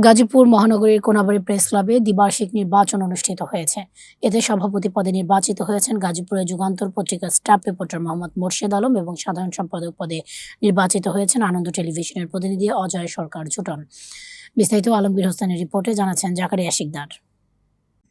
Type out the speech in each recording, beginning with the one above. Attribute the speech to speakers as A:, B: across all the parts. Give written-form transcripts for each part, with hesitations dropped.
A: গাজীপুর মহানগরীর কোনাবাড়ী প্রেস ক্লাবে দ্বিবার্ষিক নির্বাচন অনুষ্ঠিত হয়েছে। এতে সভাপতি পদে নির্বাচিত হয়েছেন গাজীপুরের যুগান্তর পত্রিকার স্টাফ রিপোর্টার মোহাম্মদ মোর্শেদ আলম এবং সাধারণ সম্পাদক পদে নির্বাচিত হয়েছেন আনন্দ টেলিভিশনের প্রতিনিধি অজয় সরকার জুটন। বিস্তারিত আলমগীর হোসেনের রিপোর্টে জানাচ্ছেন জাকারিয়া শিকদার।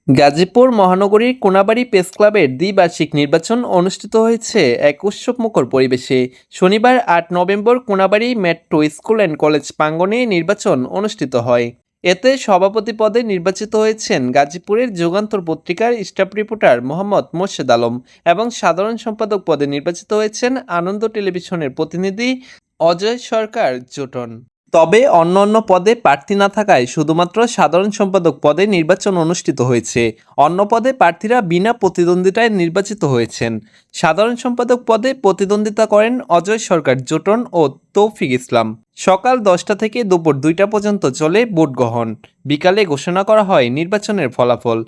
B: গাজীপুর মহানগরীর কোনাবাড়ী প্রেস ক্লাবের দ্বিবার্ষিক নির্বাচন অনুষ্ঠিত হয়েছে এক উৎসবমুখর পরিবেশে। শনিবার ৮ November Konabari metro school and college প্রাঙ্গণে নির্বাচন অনুষ্ঠিত হয়। এতে সভাপতি পদে নির্বাচিত হয়েছেন গাজীপুরের যুগান্তর পত্রিকার স্টাফ রিপোর্টার মোহাম্মদ মোর্শেদ আলম এবং সাধারণ সম্পাদক পদে নির্বাচিত হয়েছেন আনন্দ টেলিভিশনের প্রতিনিধি অজয় সরকার জোটন। তবে অন্যান্য পদে প্রার্থী না থাকায় শুধুমাত্র সাধারণ সম্পাদক পদে নির্বাচন অনুষ্ঠিত হয়েছে। অন্য পদে প্রার্থীরা বিনা প্রতিদ্বন্দ্বিতায় নির্বাচিত হয়েছেন। সাধারণ সম্পাদক পদে প্রতিদ্বন্দ্বিতা করেন অজয় সরকার জোটন ও তৌফিক ইসলাম। সকাল 10টা থেকে দুপুর 2টা পর্যন্ত চলে ভোট গ্রহণ। বিকালে ঘোষণা করা হয় নির্বাচনের ফলাফল।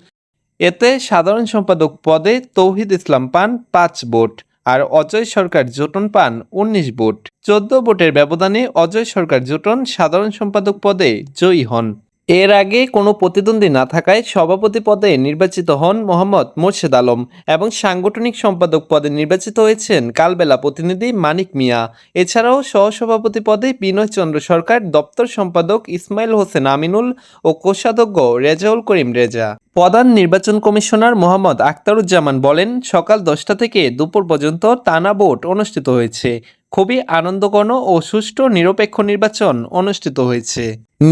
B: এতে সাধারণ সম্পাদক পদে তৌহিদ ইসলাম পান 5 ভোট আর অজয় সরকার জোটন পান 19 ভোট। 14 ভোটের ব্যবধানে অজয় সরকার জোটন সাধারণ সম্পাদক পদে জয়ী হন। এর আগে কোনো প্রতিদ্বন্দ্বী না থাকায় সভাপতি পদে নির্বাচিত হন মোহাম্মদ মোর্শেদ আলম এবং সাংগঠনিক সম্পাদক পদে নির্বাচিত হয়েছেন কালবেলা প্রতিনিধি মানিক মিয়া। এছাড়াও সহসভাপতি পদে বিনয় চন্দ্র সরকার, দপ্তর সম্পাদক ইসমাইল হোসেন আমিনুল ও কোষাধ্যক্ষ রেজাউল করিম রেজা। প্রধান নির্বাচন কমিশনার মোহাম্মদ আখতারুজ্জামান বলেন, সকাল 10টা থেকে দুপুর পর্যন্ত টানা ভোট অনুষ্ঠিত হয়েছে। খুবই আনন্দঘন ও সুষ্ঠু নিরপেক্ষ নির্বাচন অনুষ্ঠিত হয়েছে।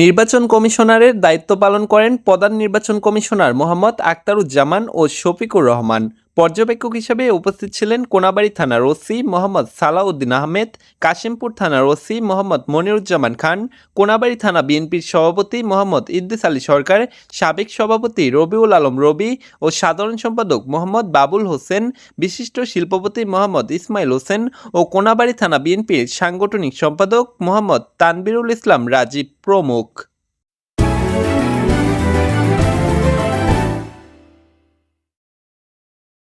B: নির্বাচন কমিশনারের দায়িত্ব পালন করেন প্রধান নির্বাচন কমিশনার মোহাম্মদ আখতারুজ্জামান ও শফিকুর রহমান। পর্যবেক্ষক হিসেবে উপস্থিত ছিলেন কোনাবাড়ী থানার ওসি মোহাম্মদ সালাউদ্দিন আহমেদ, কাশিমপুর থানার ওসি মোহাম্মদ মনিরুজ্জামান খান, কোনাবাড়ী থানা বিএনপির সভাপতি মোহাম্মদ ইদ্রিস আলী সরকার, সাবেক সভাপতি রবিউল আলম রবি ও সাধারণ সম্পাদক মোহাম্মদ বাবুল হোসেন, বিশিষ্ট শিল্পপতি মোহাম্মদ ইসমাইল হোসেন ও কোনাবাড়ী থানা বিএনপির সাংগঠনিক সম্পাদক মোহাম্মদ তানবিরুল ইসলাম রাজীব প্রমুখ।